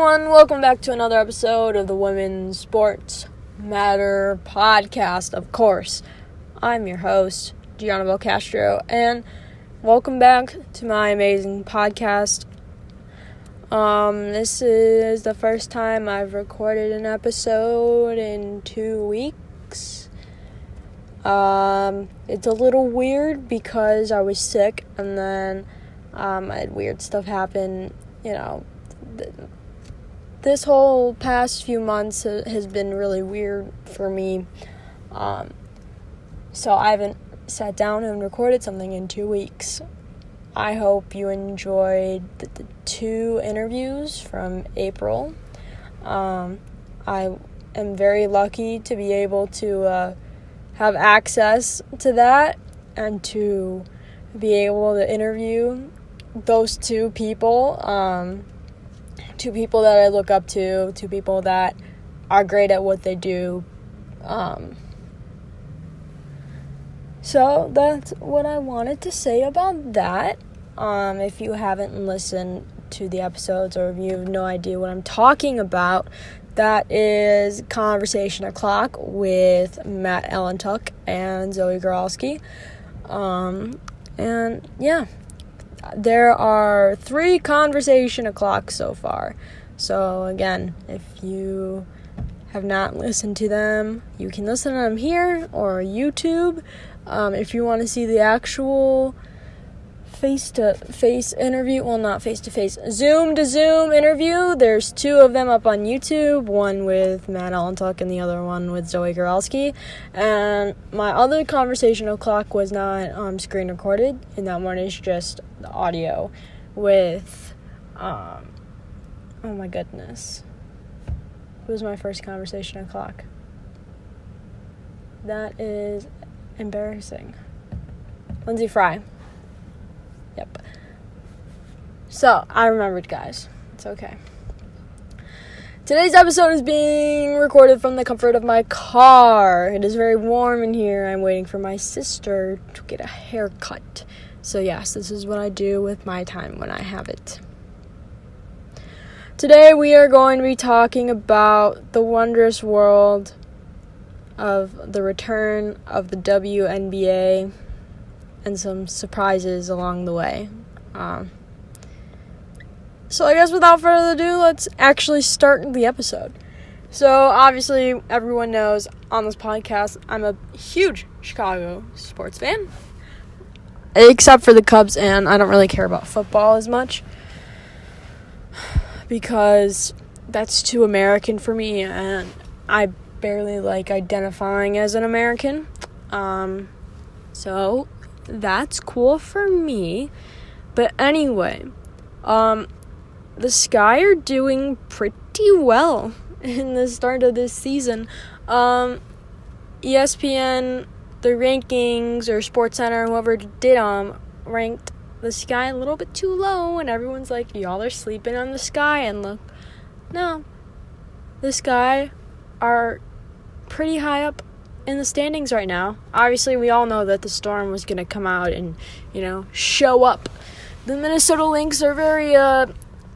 everyone, welcome back to another episode of the Women's Sports Matter podcast. Of course, I'm your host, Gianna Castro, and welcome back to my amazing podcast. This is the first time I've recorded an episode in 2 weeks. It's a little weird because I was sick, and then I had weird stuff happen, This whole past few months has been really weird for me. So I haven't sat down and recorded something in 2 weeks. I hope you enjoyed the 2 interviews from April. I am very lucky to be able to have access to that and to be able to interview those 2 people. 2 people that I look up to, 2 people that are great at what they do. So that's what I wanted to say about that. If you haven't listened to the episodes or if you have no idea what I'm talking about, that is Conversation O'Clock with Matt Allentuck and Zoe Goralski. And yeah. There are 3 Conversation O'Clocks so far. So again, if you have not listened to them, you can listen to them here or YouTube. If you want to see the actual face-to-face interview, well, not face-to-face, Zoom-to-Zoom interview, there's 2 of them up on YouTube, one with Matt Allentuck and the other one with Zoe Goralski. And my other Conversation O'Clock was not screen recorded, and that one is just the audio with, oh my goodness, who was my first Conversation O'Clock? That is embarrassing. Lindsay Fry. Yep. So, I remembered, guys. It's okay. Today's episode is being recorded from the comfort of my car. It is very warm in here. I'm waiting for my sister to get a haircut. So, yes, this is what I do with my time when I have it. Today, we are going to be talking about the wondrous world of the return of the WNBA and some surprises along the way. So I guess without further ado, let's actually start the episode. So obviously everyone knows on this podcast I'm a huge Chicago sports fan, except for the Cubs, and I don't really care about football as much because that's too American for me, and I barely like identifying as an American. So that's cool for me. But anyway, the Sky are doing pretty well in the start of this season. ESPN, the rankings, or SportsCenter, whoever did ranked the Sky a little bit too low, and everyone's like, y'all are sleeping on the Sky. And look, no, the Sky are pretty high up in the standings right now. Obviously, we all know that the Storm was going to come out and, show up. The Minnesota Lynx are very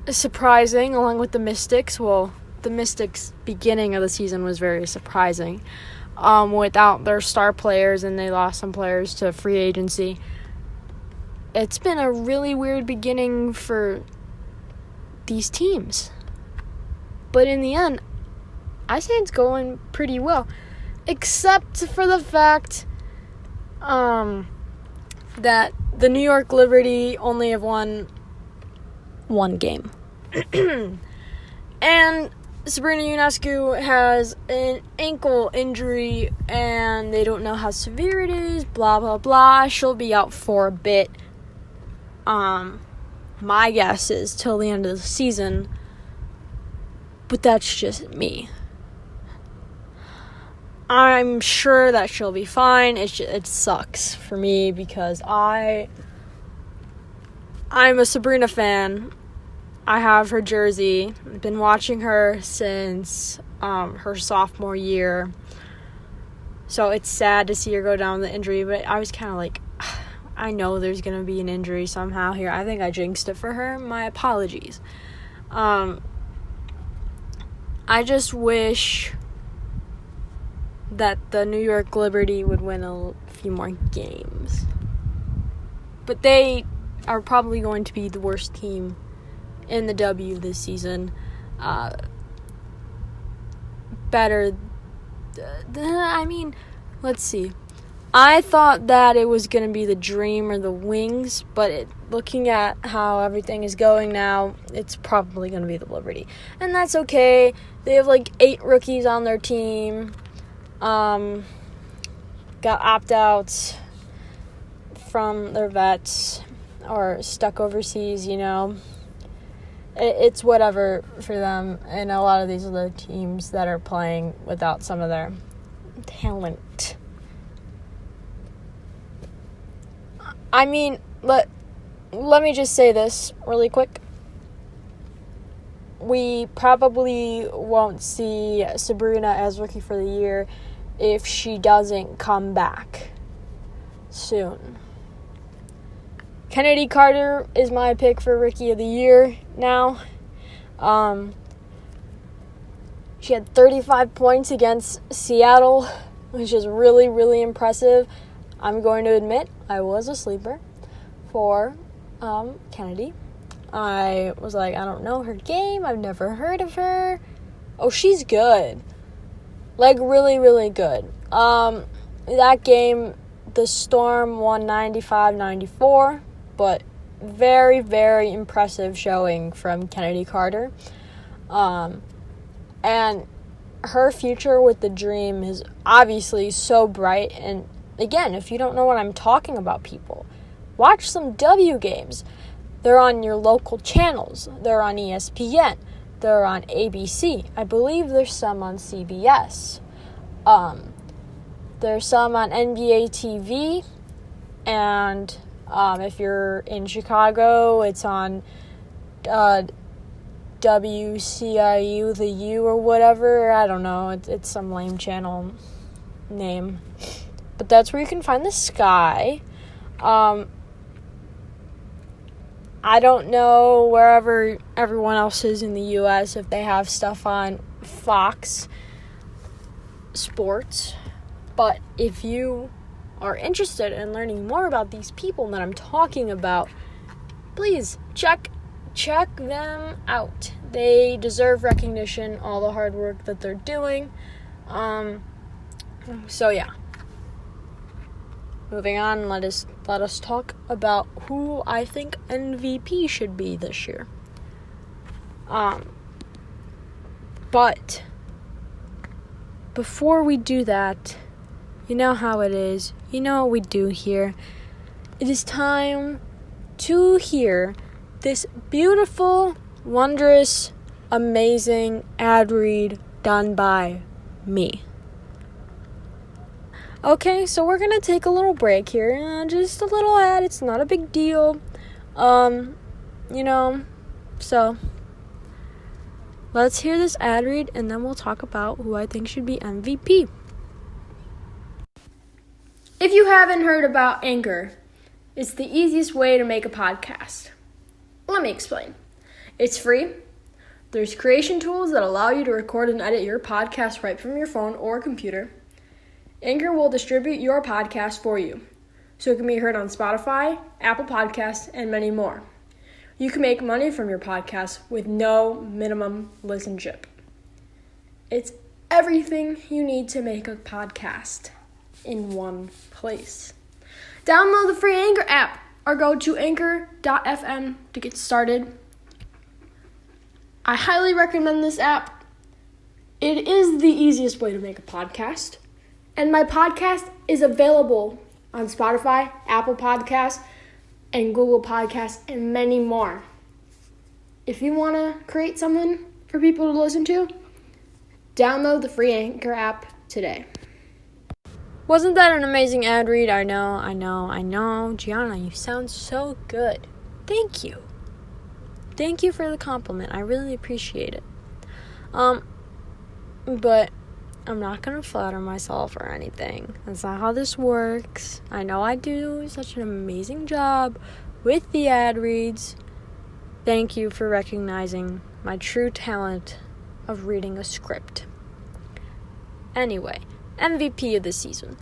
surprising, along with the Mystics. Well, the Mystics' beginning of the season was very surprising without their star players, and they lost some players to free agency. It's been a really weird beginning for these teams. But in the end, I say it's going pretty well. Except for the fact that the New York Liberty only have won 1 game. And Sabrina Ionescu has an ankle injury, and they don't know how severe it is, blah, blah, blah. She'll be out for a bit. My guess is till the end of the season, but that's just me. I'm sure that she'll be fine. It sucks for me because I'm a Sabrina fan. I have her jersey. I've been watching her since her sophomore year. So it's sad to see her go down with the injury, but I was kind of like, I know there's going to be an injury somehow here. I think I jinxed it for her. My apologies. I just wish that the New York Liberty would win a few more games. But they are probably going to be the worst team in the W this season. Let's see. I thought that it was going to be the Dream or the Wings, but looking at how everything is going now, it's probably going to be the Liberty. And that's okay. They have 8 rookies on their team. Got opt-outs from their vets or stuck overseas, It's whatever for them and a lot of these other teams that are playing without some of their talent. Let me just say this really quick. We probably won't see Sabrina as Rookie for the Year if she doesn't come back soon. Kennedy Carter is my pick for Rookie of the Year now. She had 35 points against Seattle, which is really, really impressive. I'm going to admit I was a sleeper for Kennedy. I was I don't know her game. I've never heard of her. Oh, she's good. Really, really good. That game, the Storm won 95-94, but very, very impressive showing from Kennedy Carter. And her future with the Dream is obviously so bright. And again, if you don't know what I'm talking about, people, watch some W games. They're on your local channels. They're on ESPN. They're on ABC. I believe there's some on CBS. There's some on NBA TV. And if you're in Chicago, it's on WCIU, the U or whatever. I don't know. It's some lame channel name. But that's where you can find the Sky. I don't know wherever everyone else is in the U.S. if they have stuff on Fox Sports. But if you are interested in learning more about these people that I'm talking about, please check them out. They deserve recognition, all the hard work that they're doing. So yeah. Moving on, let us talk about who I think MVP should be this year. But before we do that, you know how it is. You know what we do here. It is time to hear this beautiful, wondrous, amazing ad read done by me. Okay, so we're going to take a little break here. Just a little ad. It's not a big deal. So let's hear this ad read and then we'll talk about who I think should be MVP. If you haven't heard about Anchor, it's the easiest way to make a podcast. Let me explain. It's free. There's creation tools that allow you to record and edit your podcast right from your phone or computer. Anchor will distribute your podcast for you, so it can be heard on Spotify, Apple Podcasts, and many more. You can make money from your podcast with no minimum listenership. It's everything you need to make a podcast in one place. Download the free Anchor app or go to anchor.fm to get started. I highly recommend this app. It is the easiest way to make a podcast. And my podcast is available on Spotify, Apple Podcasts, and Google Podcasts, and many more. If you want to create something for people to listen to, download the free Anchor app today. Wasn't that an amazing ad read? I know. Gianna, you sound so good. Thank you. Thank you for the compliment. I really appreciate it. But I'm not going to flatter myself or anything. That's not how this works. I know I do such an amazing job with the ad reads. Thank you for recognizing my true talent, of reading a script. Anyway, MVP of the season.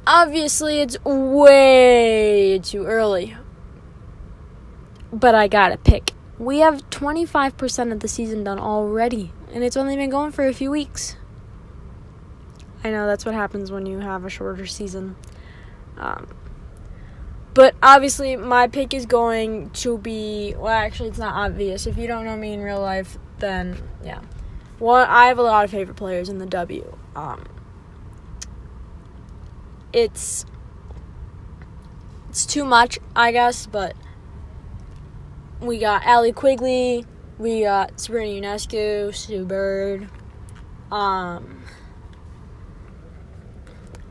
Obviously, it's way too early, but I gotta pick. We have 25% of the season done already, and it's only been going for a few weeks. I know that's what happens when you have a shorter season. But obviously, my pick is going to be... Well, actually, it's not obvious. If you don't know me in real life, then, yeah. Well, I have a lot of favorite players in the W. It's too much, I guess, but we got Allie Quigley, we got Sabrina Ionescu, Sue Bird,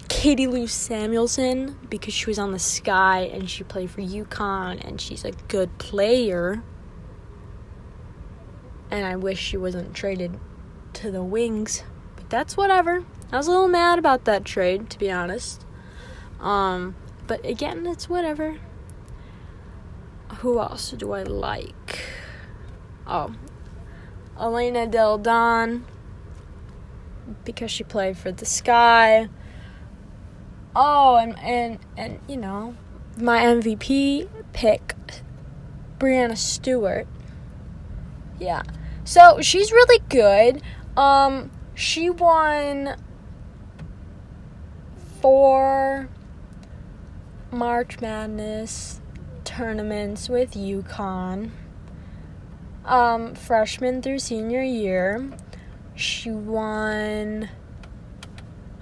Katie Lou Samuelson, because she was on the Sky and she played for UConn and she's a good player. And I wish she wasn't traded to the Wings, but that's whatever. I was a little mad about that trade, to be honest. But again, it's whatever. Who else do I like? Oh, Elena Del Don, because she played for the Sky. Oh, and you know, my MVP pick, Breanna Stewart. Yeah. So, she's really good. She won 4 March Madness tournaments with UConn. Freshman through senior year. She won,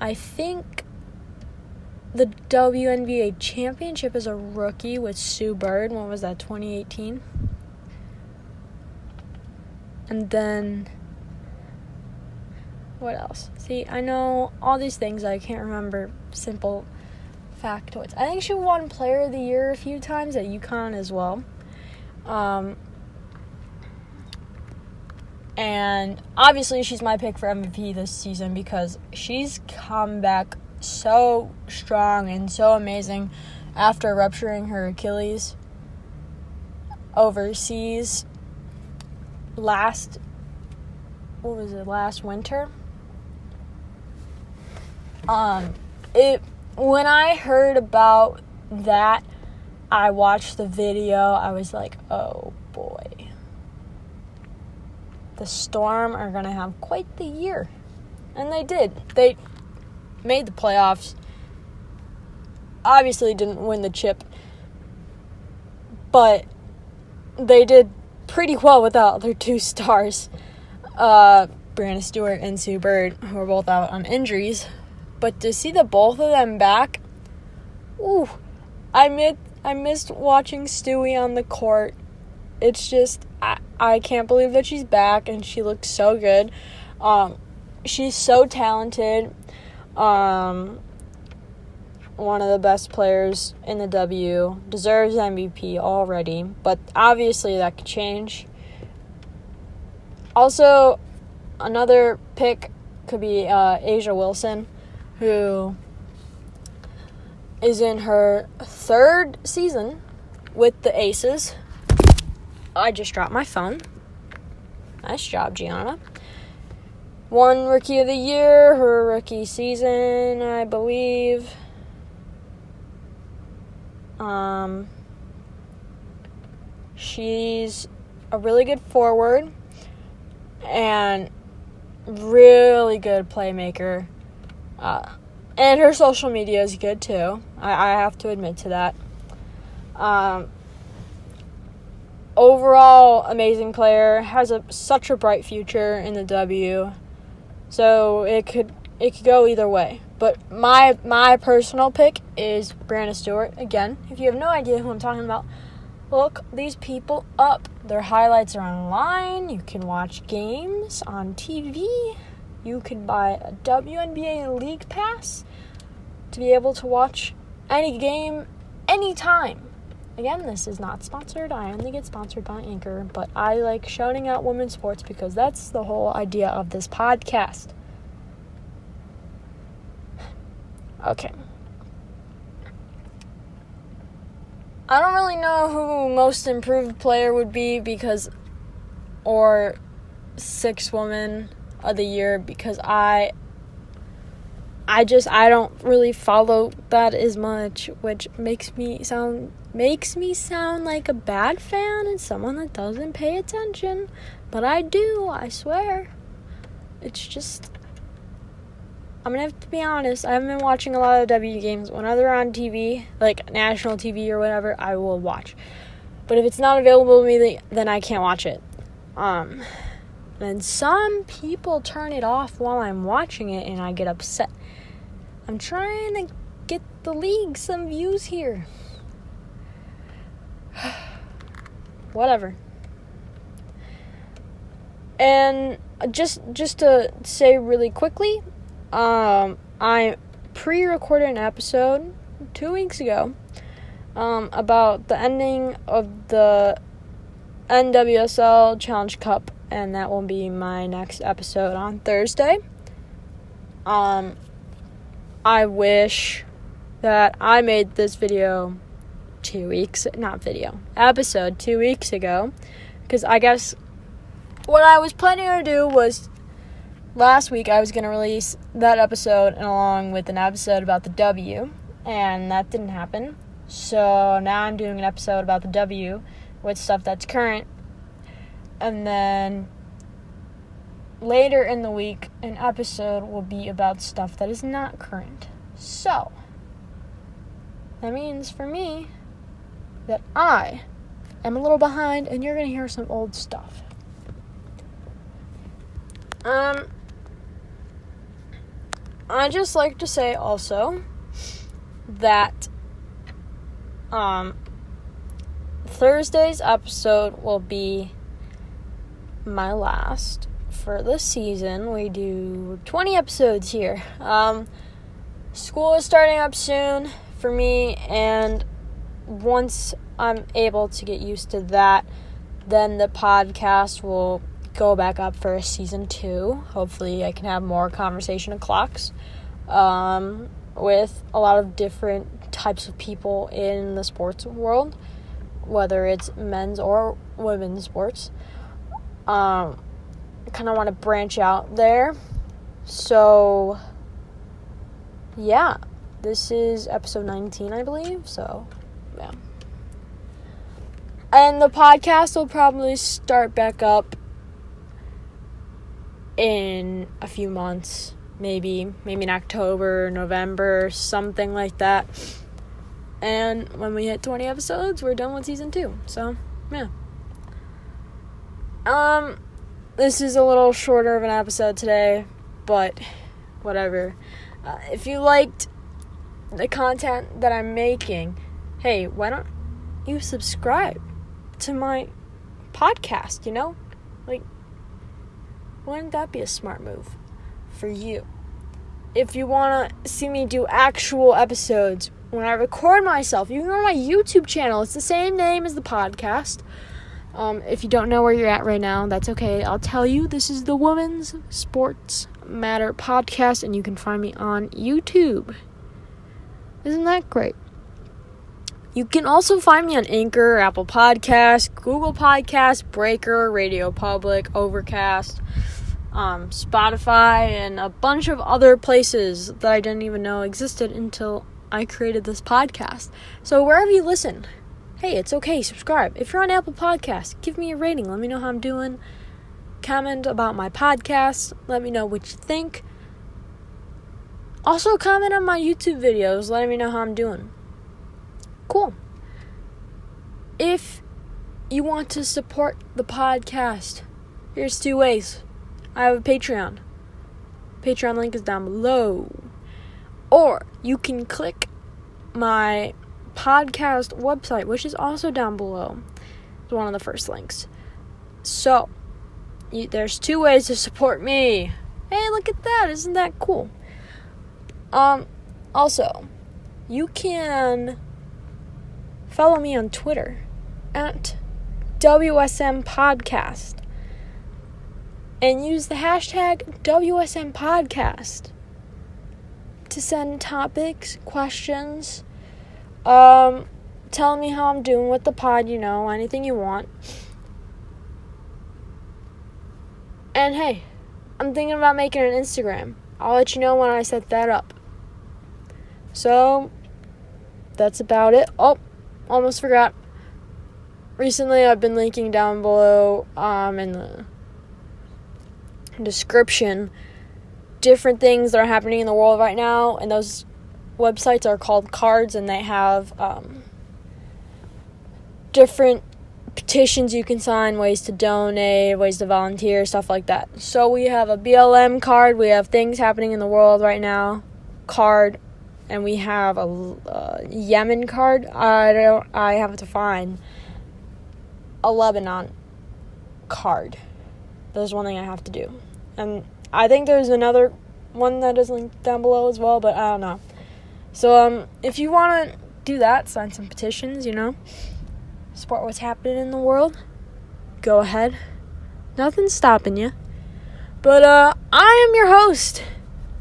I think, the WNBA championship as a rookie with Sue Bird. What was that, 2018? And then, what else? See, I know all these things. I can't remember simple factoids. I think she won Player of the Year a few times at UConn as well. And obviously she's my pick for MVP this season because she's come back so strong and so amazing after rupturing her Achilles overseas last winter. When I heard about that, I watched the video. I was like, oh boy, the Storm are gonna have quite the year. And they did. They made the playoffs. Obviously didn't win the chip, but they did pretty well without their 2 stars, Breanna Stewart and Sue Bird, who are both out on injuries. But to see the both of them back, ooh, I missed watching Stewie on the court. It's just, I can't believe that she's back, and she looks so good. She's so talented. One of the best players in the W, deserves MVP already, but obviously that could change. Also, another pick could be Asia Wilson, who is in her 3rd season with the Aces. I just dropped my phone. Nice job, Gianna. Won Rookie of the Year, her rookie season, I believe. She's a really good forward and really good playmaker. And her social media is good too. I have to admit to that. Overall, amazing player. Has such a bright future in the W. So it could go either way. But my personal pick is Breanna Stewart. Again, if you have no idea who I'm talking about, look these people up. Their highlights are online. You can watch games on TV. You can buy a WNBA League Pass to be able to watch any game anytime. Again, this is not sponsored. I only get sponsored by Anchor, but I like shouting out women's sports because that's the whole idea of this podcast. Okay. I don't really know who most improved player would be or Sixth Woman of the Year because I don't really follow that as much, which makes me sound like a bad fan and someone that doesn't pay attention. But I do, I swear. It's just, I'm gonna have to be honest, I haven't been watching a lot of W games. Whenever they're on TV, like national TV or whatever, I will watch. But if it's not available to me, then I can't watch it. And some people turn it off while I'm watching it, and I get upset. I'm trying to get the league some views here. Whatever. And just to say really quickly, I pre-recorded an episode 2 weeks ago about the ending of the NWSL Challenge Cup, and that will be my next episode on Thursday. I wish that I made this episode 2 weeks ago, because I guess what I was planning to do was last week I was going to release that episode along with an episode about the W, and that didn't happen. So now I'm doing an episode about the W with stuff that's current, and then later in the week an episode will be about stuff that is not current. So that means for me that I am a little behind, and you're going to hear some old stuff. I just like to say also that Thursday's episode will be my last for this season. We do 20 episodes here. School is starting up soon for me, and once I'm able to get used to that, then the podcast will go back up for season 2. Hopefully I can have more conversation o'clocks with a lot of different types of people in the sports world, whether it's men's or women's sports. I kind of want to branch out there. So yeah, this is episode 19, I believe. So yeah, and the podcast will probably start back up in a few months, maybe in October, November, something like that. And when we hit 20 episodes, we're done with season 2. So, yeah. This is a little shorter of an episode today, but whatever. If you liked the content that I'm making, hey, why don't you subscribe to my podcast, Like, wouldn't that be a smart move for you? If you want to see me do actual episodes when I record myself, you can go to my YouTube channel. It's the same name as the podcast. If you don't know where you're at right now, that's okay. I'll tell you. This is the Women's Sports Matter podcast, and you can find me on YouTube. Isn't that great? You can also find me on Anchor, Apple Podcasts, Google Podcasts, Breaker, Radio Public, Overcast, Spotify, and a bunch of other places that I didn't even know existed until I created this podcast. So wherever you listen, hey, it's okay, subscribe. If you're on Apple Podcasts, give me a rating. Let me know how I'm doing. Comment about my podcast. Let me know what you think. Also comment on my YouTube videos, letting me know how I'm doing. Cool. If you want to support the podcast, here's 2 ways. I have a Patreon. Patreon link is down below. Or you can click my podcast website, which is also down below. It's one of the first links. So, there's 2 ways to support me. Hey, look at that. Isn't that cool? Also, you can follow me on Twitter at WSM Podcast and use the hashtag WSM Podcast to send topics, questions, tell me how I'm doing with the pod, anything you want. And hey, I'm thinking about making an Instagram. I'll let you know when I set that up. So, that's about it. Oh, almost forgot. Recently, I've been linking down below in the description different things that are happening in the world right now, and those websites are called cards, and they have different petitions you can sign, ways to donate, ways to volunteer, stuff like that. So we have a BLM card, we have things happening in the world right now card, and we have a Yemen card. I have to find a Lebanon card. There's one thing I have to do. And I think there's another one that is linked down below as well, but I don't know. So, if you want to do that, sign some petitions, support what's happening in the world, go ahead. Nothing's stopping you. But, I am your host,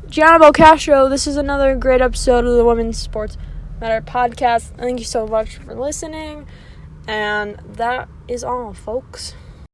Gianna Bocastro. This is another great episode of the Women's Sports Matter podcast. Thank you so much for listening. And that is all, folks.